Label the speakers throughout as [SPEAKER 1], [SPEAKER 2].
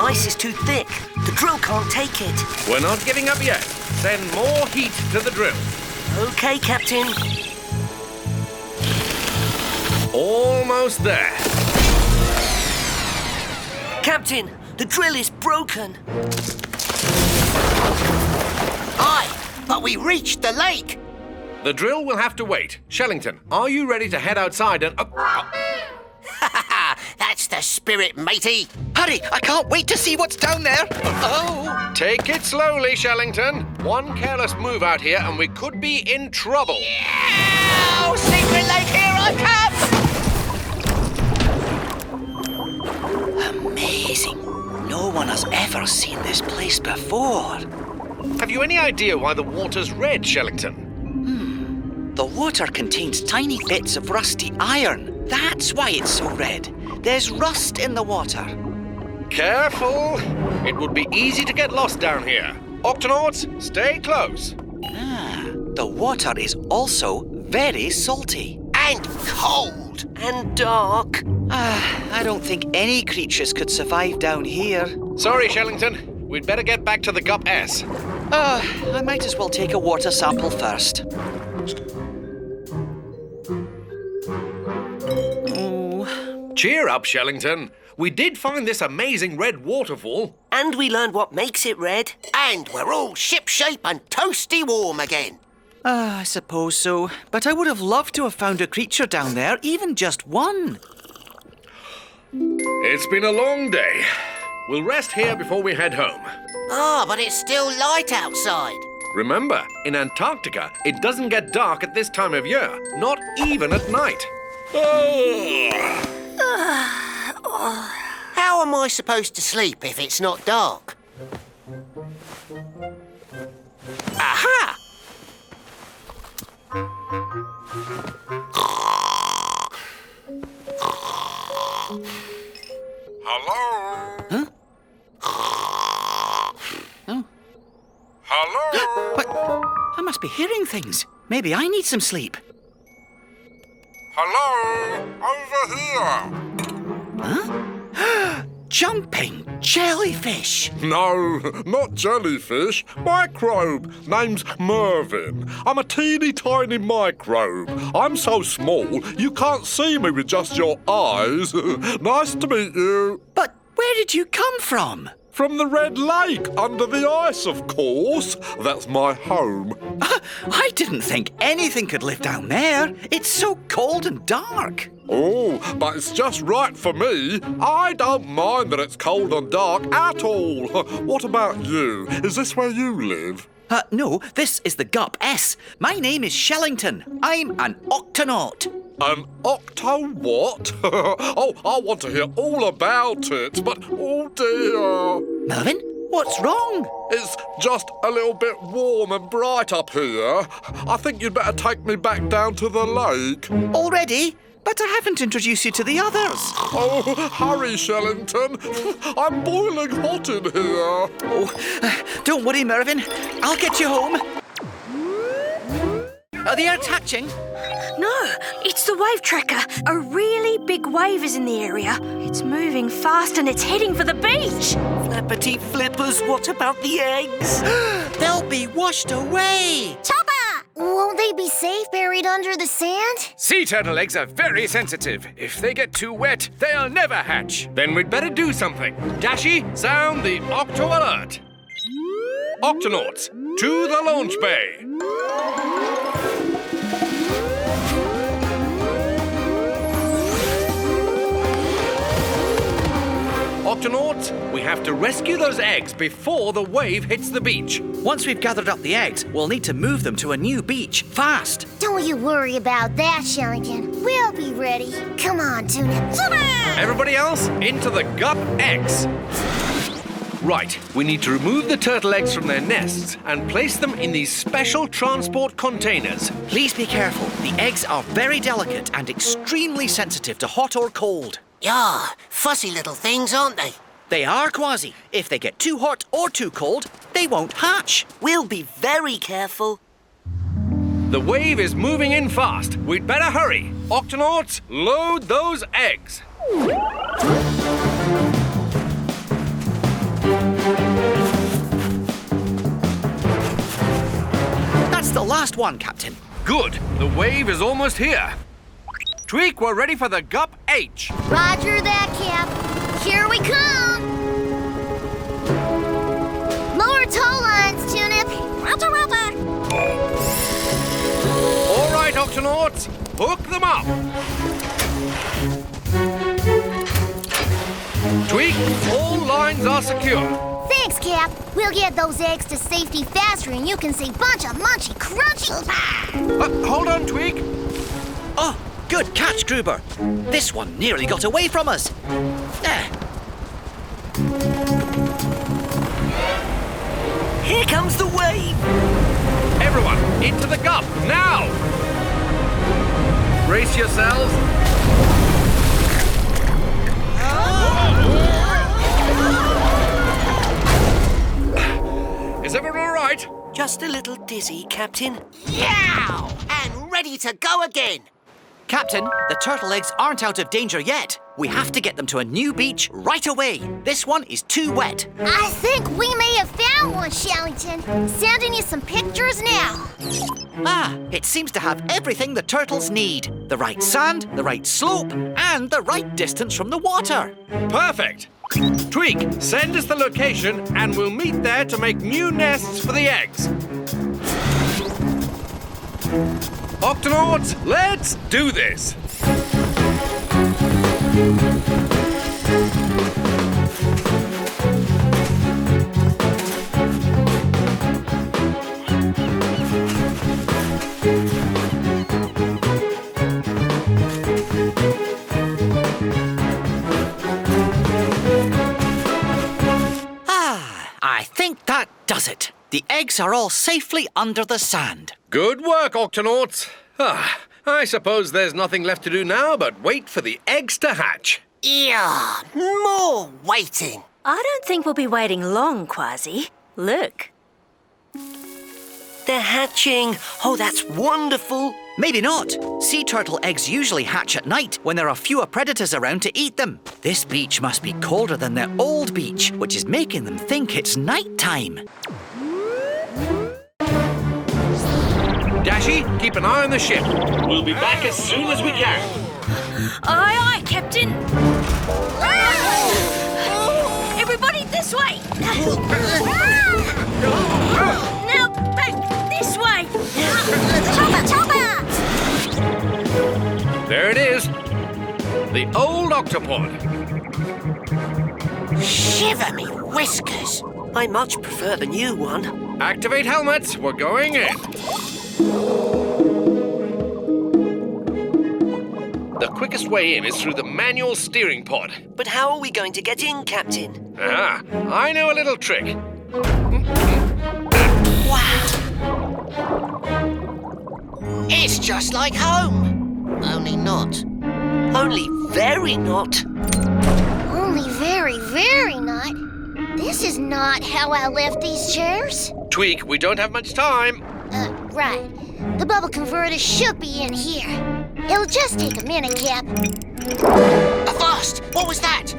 [SPEAKER 1] ice is too thick. The drill can't take it.
[SPEAKER 2] We're not giving up yet. Send more heat to the drill.
[SPEAKER 1] OK, Captain.
[SPEAKER 2] Almost there.
[SPEAKER 1] Captain, the drill is broken.
[SPEAKER 3] Aye, but we reached the lake.
[SPEAKER 2] The drill will have to wait. Shellington, are you ready to head outside and...
[SPEAKER 3] That's the spirit, matey.
[SPEAKER 4] Hurry, I can't wait to see what's down there. Oh.
[SPEAKER 2] Take it slowly, Shellington. One careless move out here and we could be in trouble.
[SPEAKER 3] Oh, secret lake, here I come!
[SPEAKER 4] Amazing. No one has ever seen this place before.
[SPEAKER 2] Have you any idea why the water's red, Shellington?
[SPEAKER 4] The water contains tiny bits of rusty iron. That's why it's so red. There's rust in the water.
[SPEAKER 2] Careful! It would be easy to get lost down here. Octonauts, stay close.
[SPEAKER 4] The water is also very salty.
[SPEAKER 3] And cold.
[SPEAKER 1] And dark.
[SPEAKER 4] I don't think any creatures could survive down here.
[SPEAKER 2] Sorry, Shellington. We'd better get back to the Gup S.
[SPEAKER 4] I might as well take a water sample first.
[SPEAKER 2] Cheer up, Shellington. We did find this amazing red waterfall.
[SPEAKER 1] And we learned what makes it red.
[SPEAKER 3] And we're all shipshape and toasty warm again.
[SPEAKER 4] I suppose so. But I would have loved to have found a creature down there, even just one.
[SPEAKER 2] It's been a long day. We'll rest here before we head home.
[SPEAKER 3] But it's still light outside.
[SPEAKER 2] Remember, in Antarctica, it doesn't get dark at this time of year. Not even at night.
[SPEAKER 3] How am I supposed to sleep if it's not dark? Aha!
[SPEAKER 5] Hello?
[SPEAKER 4] Huh? Oh.
[SPEAKER 5] Hello?
[SPEAKER 4] What? I must be hearing things. Maybe I need some sleep.
[SPEAKER 5] Hello? Over here.
[SPEAKER 4] Jumping jellyfish.
[SPEAKER 5] No, not jellyfish. Microbe. Name's Mervyn. I'm a teeny tiny microbe. I'm so small you can't see me with just your eyes. Nice to meet you.
[SPEAKER 4] But where did you come from?
[SPEAKER 5] From the Red Lake, under the ice, of course. That's my home.
[SPEAKER 4] I didn't think anything could live down there. It's so cold and dark.
[SPEAKER 5] Oh, but it's just right for me. I don't mind that it's cold and dark at all. What about you? Is this where you live?
[SPEAKER 4] No, this is the Gup S. My name is Shellington. I'm an Octonaut.
[SPEAKER 5] An octo what? Oh, I want to hear all about it, but oh dear.
[SPEAKER 4] Mervyn, what's wrong?
[SPEAKER 5] It's just a little bit warm and bright up here. I think you'd better take me back down to the lake.
[SPEAKER 4] Already? But I haven't introduced you to the others.
[SPEAKER 5] Oh, hurry, Shellington. I'm boiling hot in here.
[SPEAKER 4] Oh, don't worry, Mervyn. I'll get you home. Are they attaching?
[SPEAKER 6] No, it's the wave tracker. A really big wave is in the area. It's moving fast and it's heading for the beach.
[SPEAKER 1] Flippity flippers, what about the eggs?
[SPEAKER 4] They'll be washed away.
[SPEAKER 7] Chopper! Won't they be safe buried under the sand?
[SPEAKER 8] Sea turtle eggs are very sensitive. If they get too wet, they'll never hatch.
[SPEAKER 2] Then we'd better do something. Dashi, sound the Octo alert. Octonauts, to the launch bay. Octonauts, we have to rescue those eggs before the wave hits the beach.
[SPEAKER 4] Once we've gathered up the eggs, we'll need to move them to a new beach, fast.
[SPEAKER 7] Don't you worry about that, Shellington. We'll be ready. Come on, Tuna.
[SPEAKER 2] Everybody else, into the Gup X. Right, we need to remove the turtle eggs from their nests and place them in these special transport containers.
[SPEAKER 4] Please be careful. The eggs are very delicate and extremely sensitive to hot or cold.
[SPEAKER 3] Yeah, fussy little things, aren't they?
[SPEAKER 4] They are, Kwazii. If they get too hot or too cold, they won't hatch.
[SPEAKER 1] We'll be very careful.
[SPEAKER 2] The wave is moving in fast. We'd better hurry. Octonauts, load those eggs.
[SPEAKER 4] last one, Captain.
[SPEAKER 2] Good. The wave is almost here. Tweak, we're ready for the Gup H.
[SPEAKER 7] Roger that, Cap. Here we come. Lower tow lines, Tunip. Roger, roger.
[SPEAKER 2] All right, Octonauts, hook them up. Tweak, all lines are secure.
[SPEAKER 7] Thanks, Cap. We'll get those eggs to safety faster and you can say bunch of munchy crunchy.
[SPEAKER 2] Hold on, Tweak.
[SPEAKER 4] Oh, good catch, Gruber. This one nearly got away from us. There.
[SPEAKER 1] Here comes the wave.
[SPEAKER 2] Everyone, into the Gup, now! Brace yourselves. Is everyone all right?
[SPEAKER 1] Just a little dizzy, Captain.
[SPEAKER 3] Yow! And ready to go again.
[SPEAKER 4] Captain, the turtle eggs aren't out of danger yet. We have to get them to a new beach right away. This one is too wet.
[SPEAKER 7] I think we may have found one, Shellington. Sending you some pictures now.
[SPEAKER 4] Ah, it seems to have everything the turtles need. The right sand, the right slope, and the right distance from the water.
[SPEAKER 2] Perfect. Tweak, send us the location and we'll meet there to make new nests for the eggs. Octonauts, let's do this!
[SPEAKER 4] I think that does it. The eggs are all safely under the sand.
[SPEAKER 2] Good work, Octonauts. I suppose there's nothing left to do now but wait for the eggs to hatch.
[SPEAKER 3] Yeah, more waiting.
[SPEAKER 6] I don't think we'll be waiting long, Kwazii. Look.
[SPEAKER 1] They're hatching. Oh, that's wonderful.
[SPEAKER 4] Maybe not. Sea turtle eggs usually hatch at night when there are fewer predators around to eat them. This beach must be colder than their old beach, which is making them think it's night time.
[SPEAKER 2] Dashi, keep an eye on the ship. We'll be back as soon as we can.
[SPEAKER 6] Aye, aye, Captain. Everybody this way. Now back this way.
[SPEAKER 7] Chopper, chopper!
[SPEAKER 2] There it is. The old Octopod.
[SPEAKER 3] Shiver me whiskers.
[SPEAKER 1] I much prefer the new one.
[SPEAKER 2] Activate helmets. We're going in. The quickest way in is through the manual steering pod.
[SPEAKER 1] But how are we going to get in, Captain?
[SPEAKER 2] I know a little trick.
[SPEAKER 3] Wow. It's just like home. Only not.
[SPEAKER 1] Only very not.
[SPEAKER 7] Only very, very not. This is not how I left these chairs.
[SPEAKER 2] Tweak, we don't have much time.
[SPEAKER 7] Right. The bubble converter should be in here. It'll just take a minute, Cap.
[SPEAKER 3] Avast! What was that?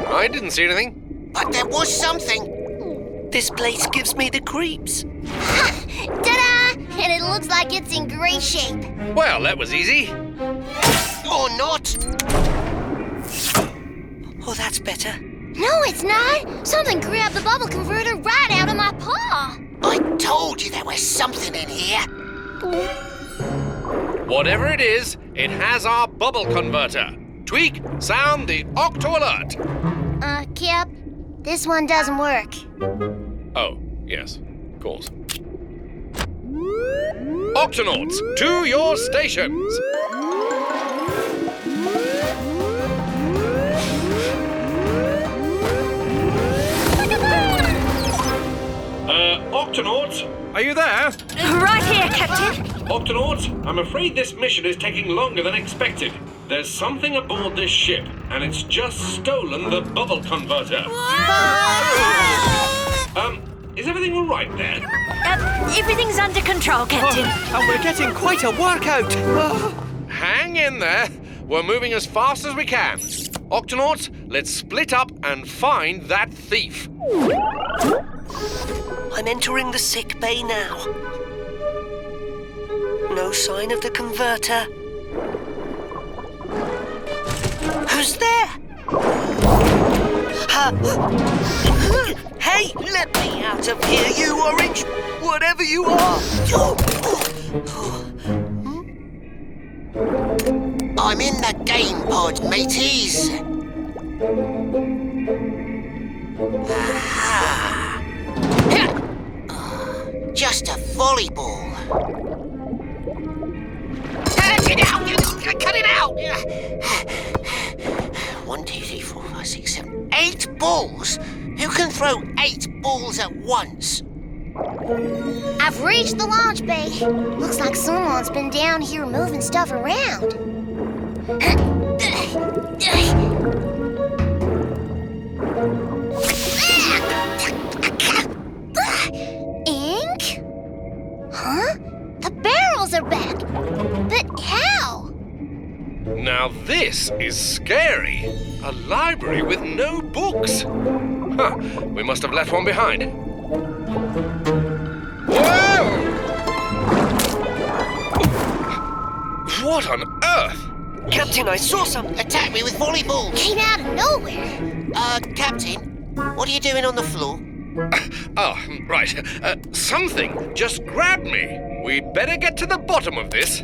[SPEAKER 2] I didn't see anything.
[SPEAKER 3] But there was something.
[SPEAKER 1] This place gives me the creeps.
[SPEAKER 7] Ta-da! And it looks like it's in great shape.
[SPEAKER 2] Well, that was easy.
[SPEAKER 3] Or not.
[SPEAKER 1] Oh, that's better.
[SPEAKER 7] No, it's not. Something grabbed the bubble converter right out of my paw.
[SPEAKER 3] I told you there was something in here.
[SPEAKER 2] Whatever it is, it has our bubble converter. Tweak, sound the Octo Alert.
[SPEAKER 7] Cap, this one doesn't work.
[SPEAKER 2] Oh, yes, of course. Octonauts, to your stations. Octonauts, are you there?
[SPEAKER 6] Right here, Captain.
[SPEAKER 2] Octonauts, I'm afraid this mission is taking longer than expected. There's something aboard this ship, and it's just stolen the bubble converter. Is everything all right there?
[SPEAKER 6] Everything's under control, Captain.
[SPEAKER 4] And we're getting quite a workout.
[SPEAKER 2] Hang in there. We're moving as fast as we can. Octonauts, let's split up and find that thief.
[SPEAKER 1] I'm entering the sick bay now. No sign of the converter. Who's there? Hey, let me out of here, you orange... whatever you are.
[SPEAKER 3] I'm in the game pod, mateys. Aha. Just a volleyball. Get out! Cut it out! 1, 2, 3, 4, 5, 6, 7, 8 balls? Who can throw 8 balls at once?
[SPEAKER 7] I've reached the launch bay. Looks like someone's been down here moving stuff around. Ink? Huh? The barrels are back. But how?
[SPEAKER 2] Now this is scary. A library with no books. Huh, we must have left one behind. Whoa! What on earth?
[SPEAKER 1] Captain, I saw something.
[SPEAKER 3] Attack me with volleyballs.
[SPEAKER 7] Came out of nowhere.
[SPEAKER 3] Captain, what are you doing on the floor?
[SPEAKER 2] Oh, right. Something just grabbed me. We'd better get to the bottom of this.